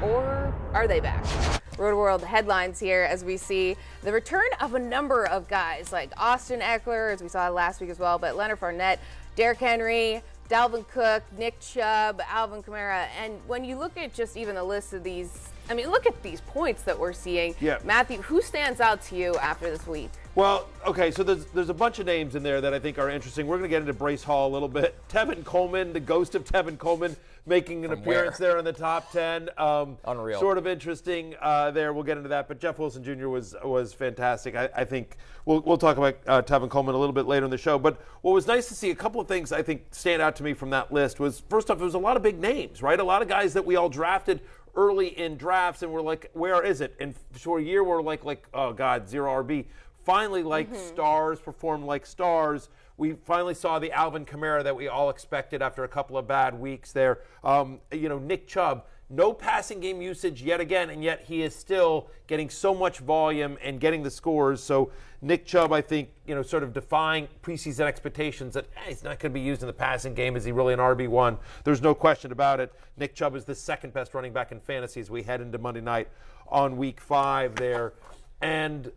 or are they back? Rotoworld headlines here as we see the return of a number of guys like Austin Eckler, as we saw last week as well, but Leonard Fournette, Derrick Henry, Dalvin Cook, Nick Chubb, Alvin Kamara. And when you look at just even the list of these, I mean, look at these points that we're seeing. Yeah. Matthew, who stands out to you after this week? Well, okay, so there's a bunch of names in there that I think are interesting. We're going to get into Breece Hall a little bit. Tevin Coleman, the ghost of Tevin Coleman, making an appearance there in the top 10. Unreal. Sort of interesting there. We'll get into that. But Jeff Wilson Jr. was fantastic. I think we'll talk about Tevin Coleman a little bit later in the show. But what was nice to see, a couple of things I think stand out to me from that list was, first off, there was a lot of big names, right? A lot of guys that we all drafted early in drafts, and we're like, where is it? And for a year, we're like, oh, God, zero RB. Finally, stars performed like stars. We finally saw the Alvin Kamara that we all expected after a couple of bad weeks there. Nick Chubb, no passing game usage yet again, and yet he is still getting so much volume and getting the scores. So Nick Chubb, I think, sort of defying preseason expectations that he's not going to be used in the passing game. Is he really an RB1? There's no question about it. Nick Chubb is the second best running back in fantasy as we head into Monday night on week 5 there. And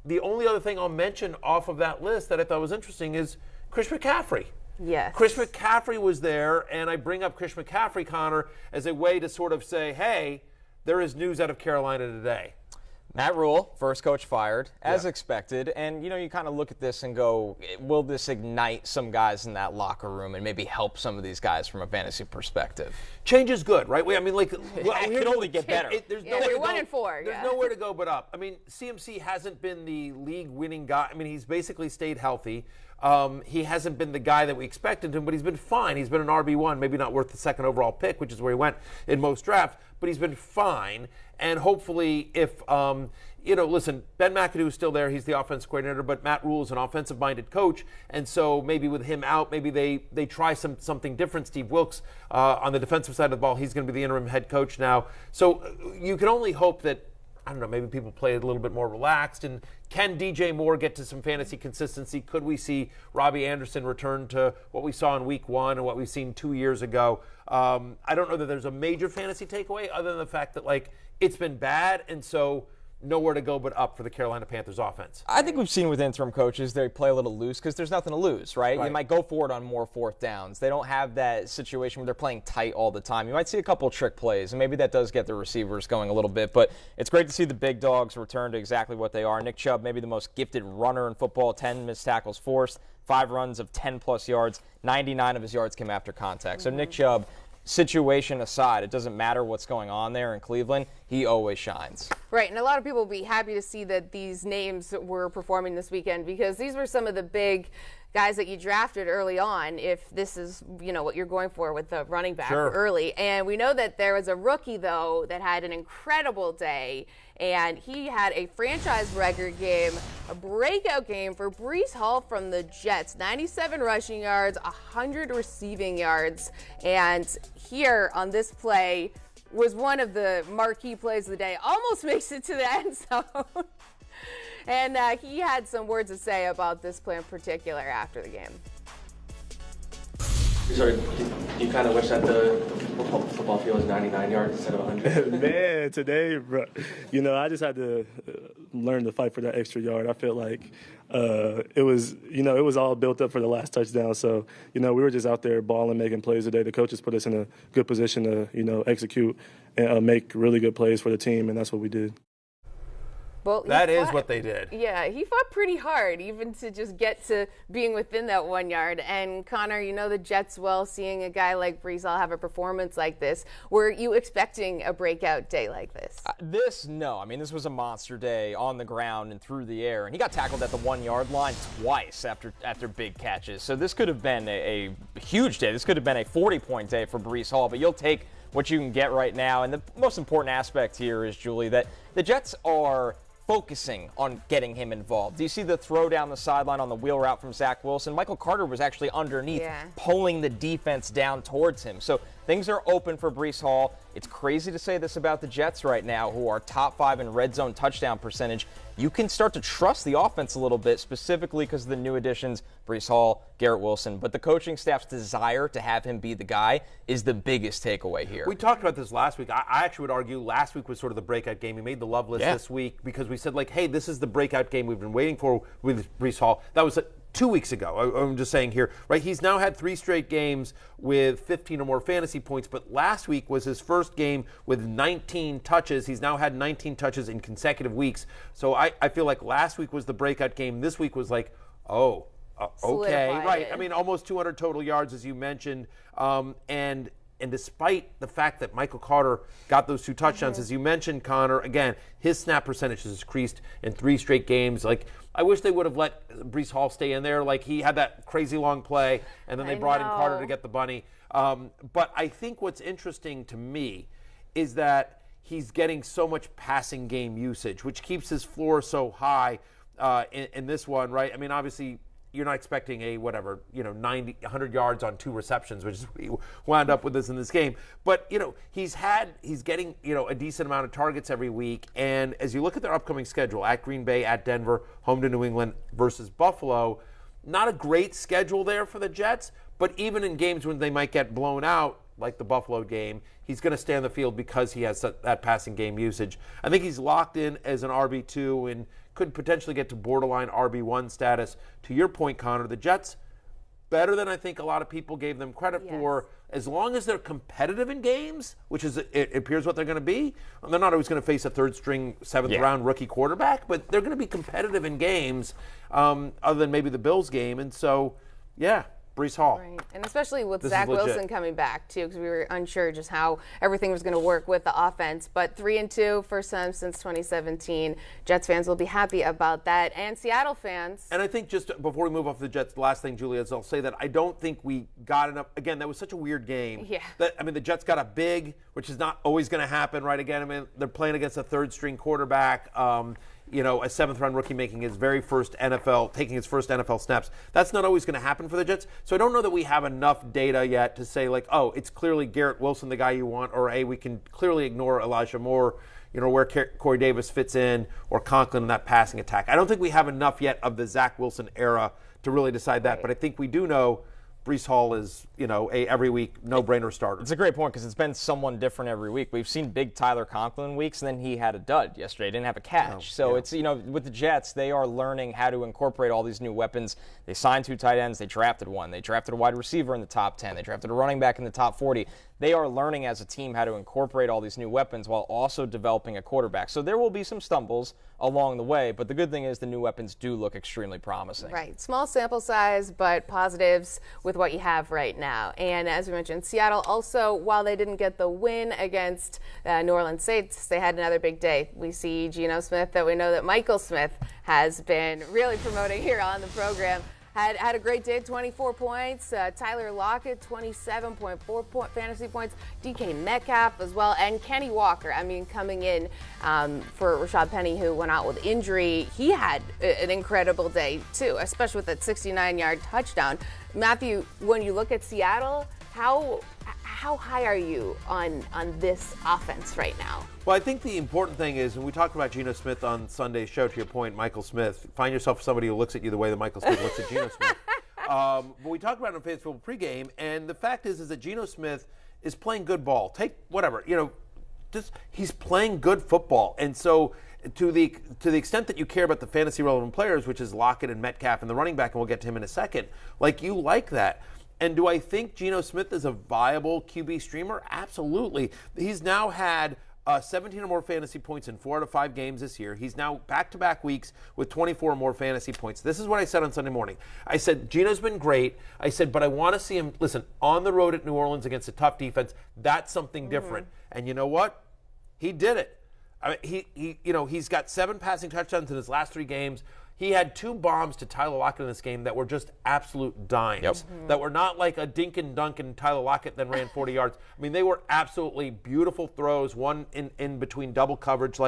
the only other thing I'll mention off of that list that I thought was interesting is Chris McCaffrey. Yes. Chris McCaffrey was there, and I bring up Chris McCaffrey, Connor, as a way to sort of say, hey, there is news out of Carolina today. Matt Rhule, first coach fired, as expected. And, you kind of look at this and go, will this ignite some guys in that locker room and maybe help some of these guys from a fantasy perspective? Change is good, right? It can only get better. There's nowhere to 1-4. There's nowhere to go but up. I mean, CMC hasn't been the league-winning guy. I mean, he's basically stayed healthy. He hasn't been the guy that we expected him, but he's been fine. He's been an RB1, maybe not worth the second overall pick, which is where he went in most drafts, but he's been fine. And hopefully if, listen, Ben McAdoo is still there. He's the offensive coordinator, but Matt Rhule is an offensive-minded coach. And so maybe with him out, maybe they try something different. Steve Wilks on the defensive side of the ball, he's going to be the interim head coach now. So you can only hope that, I don't know, maybe people play it a little bit more relaxed. And can DJ Moore get to some fantasy consistency? Could we see Robbie Anderson return to what we saw in week 1 and what we've seen 2 years ago? I don't know that there's a major fantasy takeaway other than the fact that, it's been bad, and so nowhere to go but up for the Carolina Panthers offense. I think we've seen with interim coaches, they play a little loose because there's nothing to lose, right? You might go for it on more fourth downs. They don't have that situation where they're playing tight all the time. You might see a couple trick plays, and maybe that does get the receivers going a little bit. But it's great to see the big dogs return to exactly what they are. Nick Chubb, maybe the most gifted runner in football, 10 missed tackles forced, 5 runs of 10-plus yards. 99 of his yards came after contact. So Nick Chubb, situation aside, it doesn't matter what's going on there in Cleveland, he always shines. Right, and a lot of people will be happy to see that these names were performing this weekend because these were some of the big guys that you drafted early on if this is, what you're going for with the running back early. And we know that there was a rookie, though, that had an incredible day, and he had a franchise record game, a breakout game for Breece Hall from the Jets. 97 rushing yards, 100 receiving yards. And here on this play was one of the marquee plays of the day. Almost makes it to the end zone. And he had some words to say about this play in particular after the game. Sorry, you kind of wish that the football field was 99 yards instead of 100? Man, today, bro, I just had to learn to fight for that extra yard. I felt like it was all built up for the last touchdown. So, we were just out there balling, making plays today. The coaches put us in a good position to, execute and make really good plays for the team, and that's what we did. Well, that is what they did. Yeah, he fought pretty hard, even to just get to being within that 1 yard. And Connor, the Jets well, seeing a guy like Breece Hall have a performance like this. Were you expecting a breakout day like this? No. I mean, this was a monster day on the ground and through the air. And he got tackled at the 1 yard line twice after big catches. So this could have been a huge day. This could have been a 40-point day for Breece Hall. But you'll take what you can get right now. And the most important aspect here is, Julie, that the Jets are focusing on getting him involved. Do you see the throw down the sideline on the wheel route from Zach Wilson? Michael Carter was actually underneath, pulling the defense down towards him. So Things are open for Breece Hall. It's crazy to say this about the Jets right now, who are top 5 in red zone touchdown percentage. You can start to trust the offense a little bit, specifically because of the new additions, Breece Hall, Garrett Wilson. But the coaching staff's desire to have him be the guy is the biggest takeaway here. We talked about this last week. I actually would argue last week was sort of the breakout game. He made the love list this week because we said, like, hey, this is the breakout game we've been waiting for with Breece Hall. That was 2 weeks ago. I'm just saying here, right? He's now had 3 straight games with 15 or more fantasy points, but last week was his first game with 19 touches. He's now had 19 touches in consecutive weeks. So I feel like last week was the breakout game. This week was like, okay, right. I mean, almost 200 total yards, as you mentioned. And despite the fact that Michael Carter got those 2 touchdowns, as you mentioned, Connor, again, his snap percentage has increased in 3 straight games. Like, I wish they would have let Breece Hall stay in there. Like, he had that crazy long play, and then they brought in Carter to get the bunny. But I think what's interesting to me is that he's getting so much passing game usage, which keeps his floor so high in this one, right? I mean, obviously, you're not expecting 100 yards on 2 receptions, which is what he wound up with this in this game. But, he's getting, a decent amount of targets every week. And as you look at their upcoming schedule, at Green Bay, at Denver, home to New England versus Buffalo, not a great schedule there for the Jets. But even in games when they might get blown out, like the Buffalo game, he's going to stay on the field because he has that passing game usage. I think he's locked in as an RB2 and could potentially get to borderline RB1 status. To your point, Connor, the Jets, better than I think a lot of people gave them credit for. As long as they're competitive in games, which is it appears what they're going to be. They're not always going to face a third-string, 7th-round rookie quarterback, but they're going to be competitive in games other than maybe the Bills game. And so, Breece Hall. Right. And especially with Zach Wilson coming back, too, because we were unsure just how everything was going to work with the offense. But 3-2, first time since 2017. Jets fans will be happy about that, and Seattle fans. And I think just before we move off the Jets, the last thing, Julia, is I'll say that I don't think we got enough. Again, that was such a weird game. Yeah. The Jets got a big, which is not always going to happen, right? Again, I mean, they're playing against a third-string quarterback. A 7th-round rookie taking his first NFL snaps. That's not always going to happen for the Jets. So I don't know that we have enough data yet to say, like, oh, it's clearly Garrett Wilson, the guy you want, or, hey, we can clearly ignore Elijah Moore, where Corey Davis fits in, or Conklin in that passing attack. I don't think we have enough yet of the Zach Wilson era to really decide that. Right. But I think we do know Breece Hall is, a every week no-brainer starter. It's a great point because it's been someone different every week. We've seen big Tyler Conklin weeks, and then he had a dud yesterday. He didn't have a catch. It's, with the Jets, they are learning how to incorporate all these new weapons. They signed 2 tight ends. They drafted 1. They drafted a wide receiver in the top 10. They drafted a running back in the top 40. They are learning as a team how to incorporate all these new weapons while also developing a quarterback. So there will be some stumbles along the way, but the good thing is the new weapons do look extremely promising. Right. Small sample size, but positives with what you have right now. And as we mentioned, Seattle also, while they didn't get the win against New Orleans Saints, they had another big day. We see Geno Smith, that we know that Michael Smith has been really promoting here on the program. Had a great day, 24 points. Tyler Lockett, 27.4 fantasy points. DK Metcalf as well. And Kenny Walker, coming in for Rashad Penny, who went out with injury. He had an incredible day, too, especially with that 69-yard touchdown. Matthew, when you look at Seattle, how high are you on this offense right now? Well, I think the important thing is, and we talked about Geno Smith on Sunday's show, to your point, Michael Smith. Find yourself somebody who looks at you the way that Michael Smith looks at Geno Smith. But we talked about it on Fantasy Football pregame, and the fact is that Geno Smith is playing good ball. Take whatever, he's playing good football. And so to the extent that you care about the fantasy relevant players, which is Lockett and Metcalf and the running back, and we'll get to him in a second, you like that. And do I think Geno Smith is a viable QB streamer? Absolutely. He's now had 17 or more fantasy points in 4 out of 5 games this year. He's now back-to-back weeks with 24 or more fantasy points. This is what I said on Sunday morning. I said, Geno's been great. I said, but I want to see him, on the road at New Orleans against a tough defense. That's something different. And you know what? He did it. He's got 7 passing touchdowns in his last 3 games. He had 2 bombs to Tyler Lockett in this game that were just absolute dimes. That were not like a dink and dunk and Tyler Lockett then ran 40 yards. They were absolutely beautiful throws, one in between double coverage,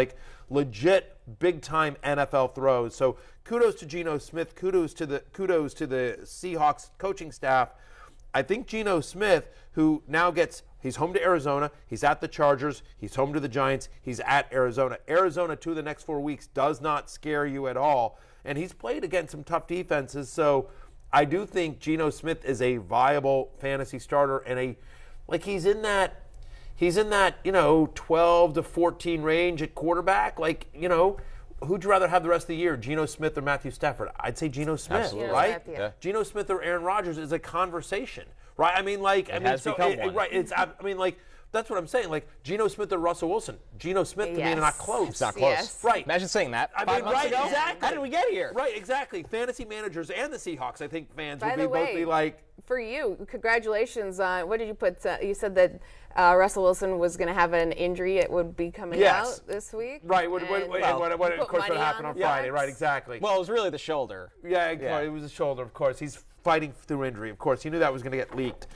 legit big-time NFL throws. So kudos to Geno Smith, kudos to the Seahawks coaching staff. I think Geno Smith, who now he's home to Arizona, he's at the Chargers, he's home to the Giants, he's at Arizona. Arizona, 2 of the next 4 weeks, does not scare you at all. And he's played against some tough defenses, so I do think Geno Smith is a viable fantasy starter, and he's in that 12 to 14 range at quarterback. Who'd you rather have the rest of the year, Geno Smith or Matthew Stafford? I'd say Geno Smith, Absolutely. right? Yeah. Geno Smith or Aaron Rodgers is a conversation, right? That's what I'm saying. Geno Smith or Russell Wilson. Geno Smith to me are not close. It's not close. Yes. Right. Imagine saying that 5 months ago. Exactly. How did we get here? Right, exactly. Fantasy managers and the Seahawks, I think fans By would the both way, be like. For you, congratulations on, what did you put? You said that Russell Wilson was going to have an injury. It would be coming out this week. Right. Of course, what happened on Friday. Right, exactly. Well, it was really the shoulder. Yeah, it was a shoulder, of course. He's fighting through injury, of course. He knew that was going to get leaked,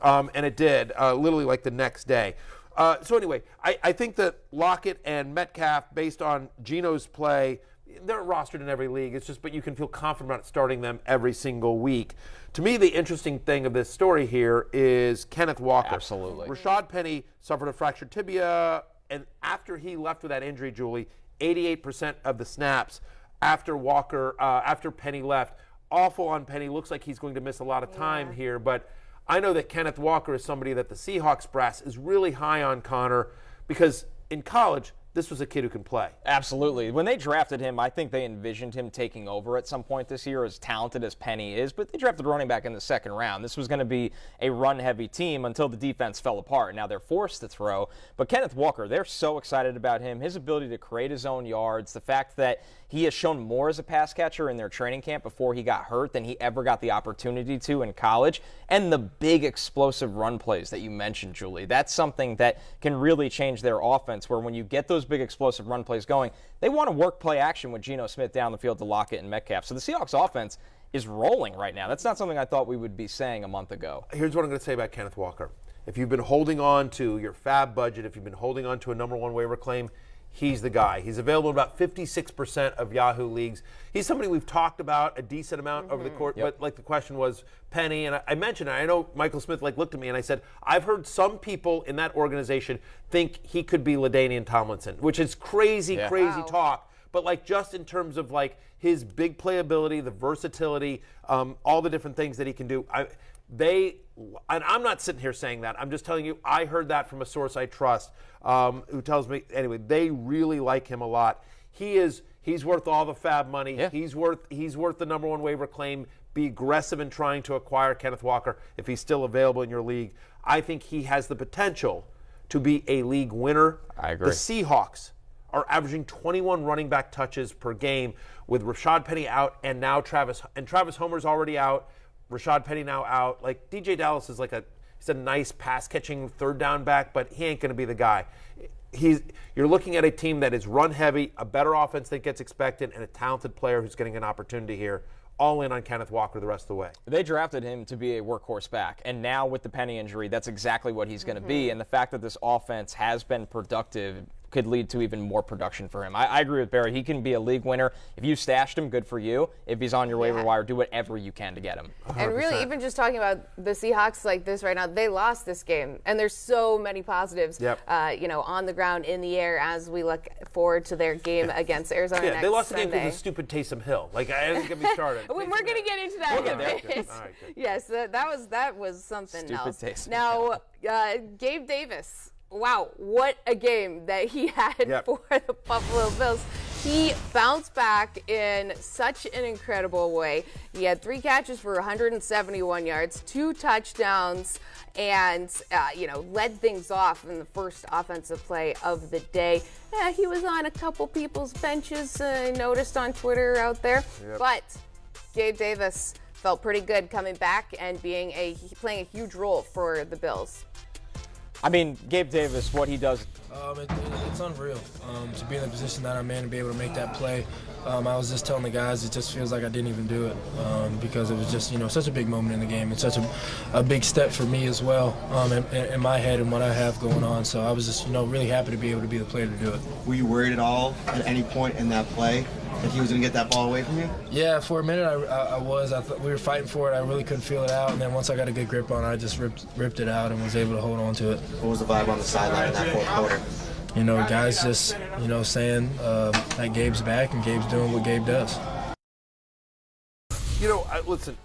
and it did, literally like the next day. So anyway, I think that Lockett and Metcalf, based on Geno's play, they're rostered in every league. But you can feel confident about starting them every single week. To me, the interesting thing of this story here is Kenneth Walker. Absolutely. Rashad Penny suffered a fractured tibia, and after he left with that injury, Julie, 88% of the snaps after Penny left. Awful on Penny. Looks like he's going to miss a lot of time here, but I know that Kenneth Walker is somebody that the Seahawks brass is really high on, Connor, because in college, this was a kid who can play. Absolutely. When they drafted him, I think they envisioned him taking over at some point this year, as talented as Penny is, but they drafted running back in the second round. This was going to be a run-heavy team until the defense fell apart. Now they're forced to throw, but Kenneth Walker, they're so excited about him, his ability to create his own yards, the fact that he has shown more as a pass catcher in their training camp before he got hurt than he ever got the opportunity to in college, and the big explosive run plays that you mentioned, Julie. That's something that can really change their offense, where when you get those big explosive run plays going, they want to work play action with Geno Smith down the field to Lockett and Metcalf. So the Seahawks offense is rolling right now. That's not something I thought we would be saying a month ago. Here's what I'm going to say about Kenneth Walker. If you've been holding on to your fab budget, if you've been holding on to a number 1 waiver claim, he's the guy. He's available in about 56% of Yahoo leagues. He's somebody we've talked about a decent amount over the course, but the question was Penny, and I mentioned it. I know Michael Smith looked at me and I said, I've heard some people in that organization think he could be LaDainian Tomlinson, which is crazy talk. But just in terms of his big playability, the versatility, all the different things that he can do, and I'm not sitting here saying that. I'm just telling you, I heard that from a source I trust, who tells me, anyway, they really like him a lot. He's worth all the fab money. Yeah. He's worth the number 1 waiver claim. Be aggressive in trying to acquire Kenneth Walker if he's still available in your league. I think he has the potential to be a league winner. I agree. The Seahawks are averaging 21 running back touches per game with Rashad Penny out, and now Travis Homer's already out. Rashad Penny now out. DJ Dallas is he's a nice pass catching third down back, but he ain't going to be the guy. You're looking at a team that is run heavy, a better offense than gets expected, and a talented player who's getting an opportunity here. All in on Kenneth Walker the rest of the way. They drafted him to be a workhorse back, and now with the Penny injury, that's exactly what he's going to be. And the fact that this offense has been productive could lead to even more production for him. I agree with Barry. He can be a league winner. If you stashed him, good for you. If he's on your waiver wire, do whatever you can to get him. 100%. And really, even just talking about the Seahawks like this right now, they lost this game, and there's so many positives, on the ground, in the air, as we look forward to their game against Arizona next they lost Sunday. the game because of stupid Taysom Hill. I didn't get me started. We're going to get into that. All right, good. Yes, that was something Stupid else. Taysom. Now, Gabe Davis. Wow, what a game that he had for the Buffalo Bills. He bounced back in such an incredible way. He had 3 catches for 171 yards, 2 touchdowns, and, led things off in the first offensive play of the day. He was on a couple people's benches, noticed on Twitter out there. Yep. But Gabe Davis felt pretty good coming back and playing a huge role for the Bills. I mean, Gabe Davis, what he does. It's unreal to be in the position that I'm in and be able to make that play. I was just telling the guys, it just feels like I didn't even do it because it was just, such a big moment in the game. It's such a big step for me as well in my head and what I have going on. So I was just, really happy to be able to be the player to do it. Were you worried at all at any point in that play Like he was going to get that ball away from you? Yeah, for a minute I was. I thought we were fighting for it. I really couldn't feel it out. And then once I got a good grip on it, I just ripped it out and was able to hold on to it. What was the vibe on the sideline in that fourth quarter? You know, guys just, saying that Gabe's back and Gabe's doing what Gabe does. Listen,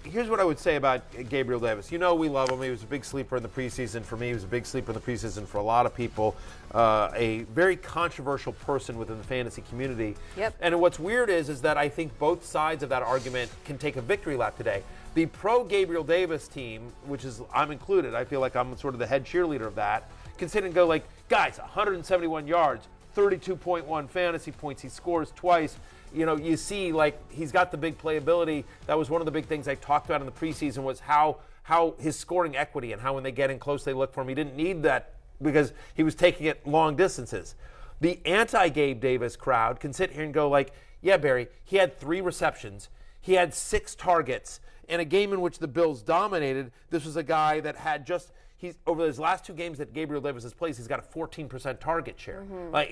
here's what I would say about Gabriel Davis. We love him. He was a big sleeper in the preseason. For me, he was a big sleeper in the preseason for a lot of people. A very controversial person within the fantasy community. Yep. And what's weird is that I think both sides of that argument can take a victory lap today. The pro Gabriel Davis team, which is I'm included, I feel like I'm sort of the head cheerleader of that, can sit and go like, guys, 171 yards, 32.1 fantasy points. He scores twice. You see, like, he's got the big playability. That was one of the big things I talked about in the preseason was how his scoring equity and how when they get in close, they look for him. He didn't need that because he was taking it long distances. The anti-Gabe Davis crowd can sit here and go like, yeah, Barry, he had 3 receptions. He had 6 targets. In a game in which the Bills dominated, this was a guy that had over his last 2 games that Gabriel Davis has played, he's got a 14% target share. Like,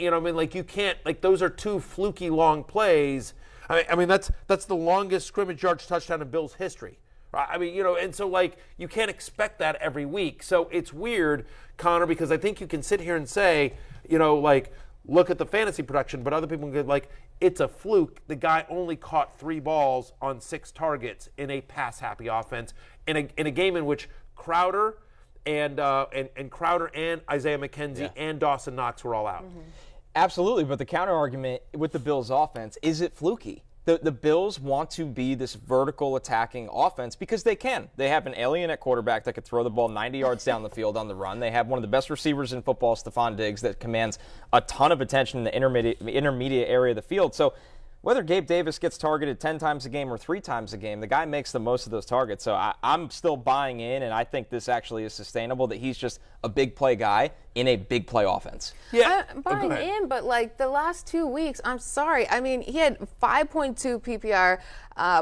you can't, like, those are 2 fluky long plays. That's the longest scrimmage yards touchdown in Bills history. Right? And so, like, you can't expect that every week. So it's weird, Connor, because I think you can sit here and say, look at the fantasy production, but other people can go like, it's a fluke. The guy only caught 3 balls on 6 targets in a pass-happy offense in a game in which Crowder and Isaiah McKenzie and Dawson Knox were all out. Mm-hmm. Absolutely, but the counter argument with the Bills offense, is it fluky? The Bills want to be this vertical attacking offense because they can. They have an alien at quarterback that could throw the ball 90 yards down the field on the run. They have one of the best receivers in football, Stephon Diggs, that commands a ton of attention in the intermediate area of the field. So whether Gabe Davis gets targeted 10 times a game or 3 times a game, the guy makes the most of those targets. So I'm still buying in, and I think this actually is sustainable, that he's just a big play guy in a big play offense. Yeah, I'm buying in, but like the last 2 weeks, I'm sorry. I mean, he had 5.2 PPR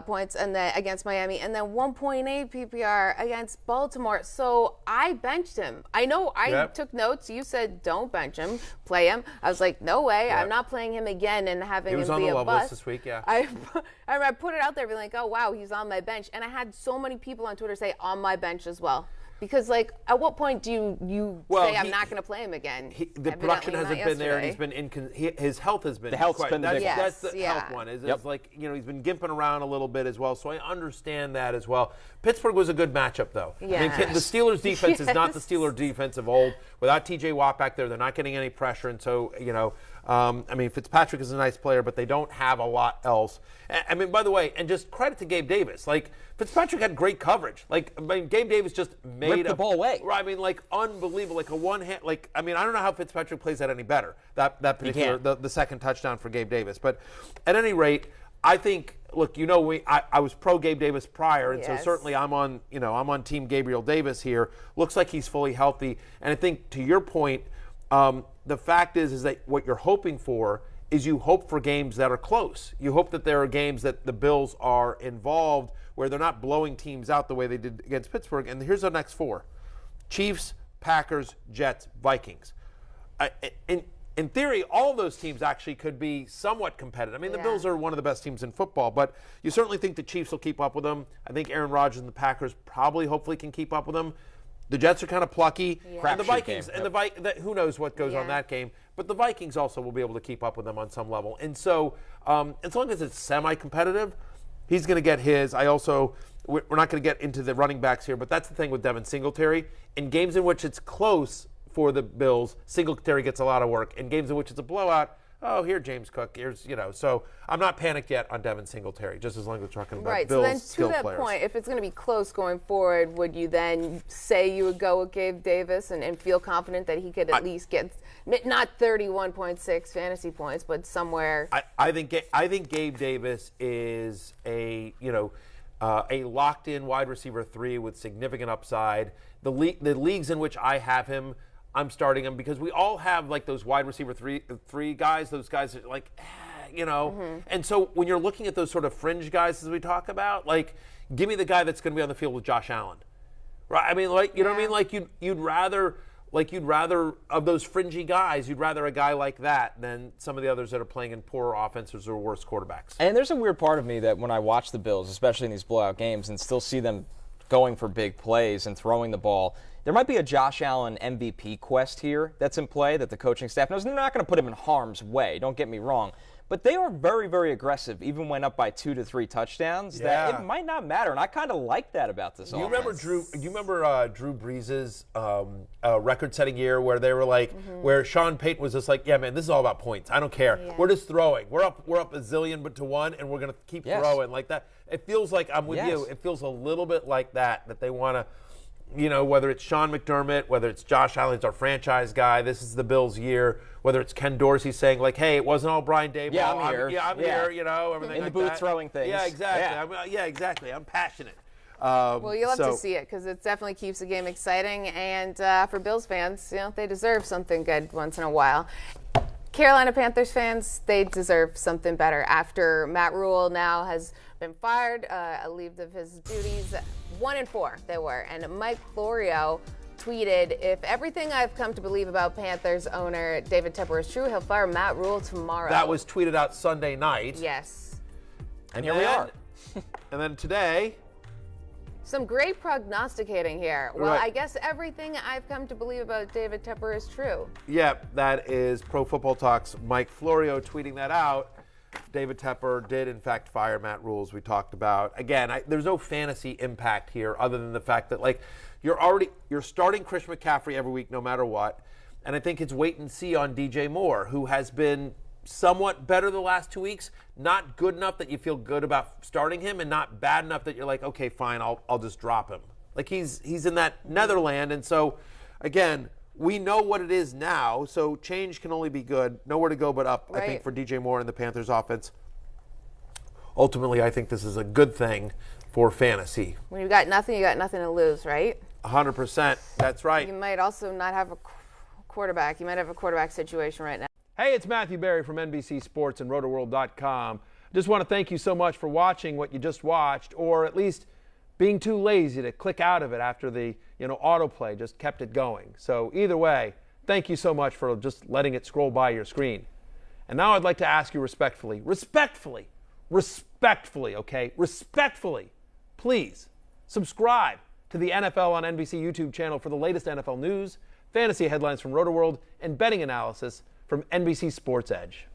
points and then against Miami, and then 1.8 PPR against Baltimore. So I benched him. I know I took notes. You said don't bench him, play him. I was like, no way. I'm not playing him again and having him be a bust. He was on the list this week, yeah. I put it out there, being like, oh wow, he's on my bench, and I had so many people on Twitter say on my bench as well. Because, like, at what point do you say I'm not going to play him again? The production hasn't been there, and he's been his health has been. The health's been the big one. That's the health one. It's like, he's been gimping around a little bit as well, so I understand that as well. Pittsburgh was a good matchup, though. Yes. I mean, the Steelers' defense is not the Steelers' defense of old. Without T.J. Watt back there, they're not getting any pressure, and so, Fitzpatrick is a nice player, but they don't have a lot else. I mean, by the way, and just credit to Gabe Davis. Like, Fitzpatrick had great coverage. Like, Gabe Davis just made the ball away. I mean, like, unbelievable. Like a one-hand. Like, I mean, I don't know how Fitzpatrick plays that any better. That particular the second touchdown for Gabe Davis. But at any rate, I think. Look, I was pro Gabe Davis prior, and so certainly I'm on Team Gabriel Davis here. Looks like he's fully healthy, and I think to your point, the fact is that what you're hoping for is you hope for games that are close. You hope that there are games that the Bills are involved where they're not blowing teams out the way they did against Pittsburgh. And here's the next 4: Chiefs, Packers, Jets, Vikings. In theory, all of those teams actually could be somewhat competitive. I mean, the Bills are one of the best teams in football, but you certainly think the Chiefs will keep up with them. I think Aaron Rodgers and the Packers hopefully can keep up with them. The Jets are kind of plucky. And the Vikings, who knows what goes on that game. But the Vikings also will be able to keep up with them on some level. And so as long as it's semi-competitive, he's going to get his. We're not going to get into the running backs here, but that's the thing with Devin Singletary. In games in which it's close for the Bills, Singletary gets a lot of work. In games in which it's a blowout, here, James Cook, here's, so I'm not panicked yet on Devin Singletary, just as long as we're talking about Bills skill players. So then to that point, if it's going to be close going forward, would you then say you would go with Gabe Davis and feel confident that he could at least get not 31.6 fantasy points, but somewhere? I think Gabe Davis is a locked-in wide receiver 3 with significant upside. The leagues in which I have him, I'm starting him because we all have like those wide receiver three guys. Those guys are like, And so when you're looking at those sort of fringe guys as we talk about, like, give me the guy that's going to be on the field with Josh Allen, right? I mean, like, you know what I mean? Like you'd rather like you'd rather, of those fringy guys, you'd rather a guy like that than some of the others that are playing in poorer offenses or worse quarterbacks. And there's a weird part of me that when I watch the Bills, especially in these blowout games, and still see them going for big plays and throwing the ball, there might be a Josh Allen MVP quest here that's in play that the coaching staff knows. They're not going to put him in harm's way, don't get me wrong. But they are very, very aggressive, even when up by 2 to 3 touchdowns. That it might not matter, and I kind of like that about this offense. You remember Drew Brees' record-setting year where they were like, where Sean Payton was just like, yeah, man, this is all about points. I don't care. Yeah. We're just throwing. We're up a zillion but to 1, and we're going to keep throwing like that. It feels like I'm with you. It feels a little bit like that they want to. You know, whether it's Sean McDermott, whether it's Josh Allen's our franchise guy, this is the Bills' year, whether it's Ken Dorsey saying, like, hey, it wasn't all Brian Daboll. Yeah, I'm here, you know, everything in like the booth that. throwing things. Yeah, exactly. Exactly. I'm passionate. Well, you'll have to see it because it definitely keeps the game exciting. And for Bills fans, you know, they deserve something good once in a while. Carolina Panthers fans, they deserve something better after Matt Rhule now has been fired, relieved of his duties. 1-4 they were. And Mike Florio tweeted, if everything I've come to believe about Panthers owner David Tepper is true, he'll fire Matt Rhule tomorrow. That was tweeted out Sunday night. Yes. And here we are. And then today. Some great prognosticating here. Well, Right. I guess everything I've come to believe about David Tepper is true. Yep, that is Pro Football Talk's Mike Florio tweeting that out. David Tepper did, in fact, fire Matt Rhule, as we talked about. Again, there's no fantasy impact here other than the fact that, like, you're starting Chris McCaffrey every week no matter what. And I think it's wait and see on DJ Moore, who has been somewhat better the last 2 weeks. Not good enough that you feel good about starting him, and not bad enough that you're like, okay, fine, I'll just drop him. Like, he's in that Netherland. And so, again, we know what it is now, so change can only be good. Nowhere to go but up, right. I think, for DJ Moore and the Panthers offense. Ultimately, I think this is a good thing for fantasy. When you got nothing to lose, right? 100%. That's right. You might also not have a quarterback. You might have a quarterback situation right now. Hey, it's Matthew Berry from NBC Sports and Rotoworld.com. Just want to thank you so much for watching what you just watched, or at least being too lazy to click out of it after the autoplay just kept it going. So either way, thank you so much for just letting it scroll by your screen. And now I'd like to ask you respectfully, okay, please subscribe to the NFL on NBC YouTube channel for the latest NFL news, fantasy headlines from Rotoworld, and betting analysis from NBC Sports Edge.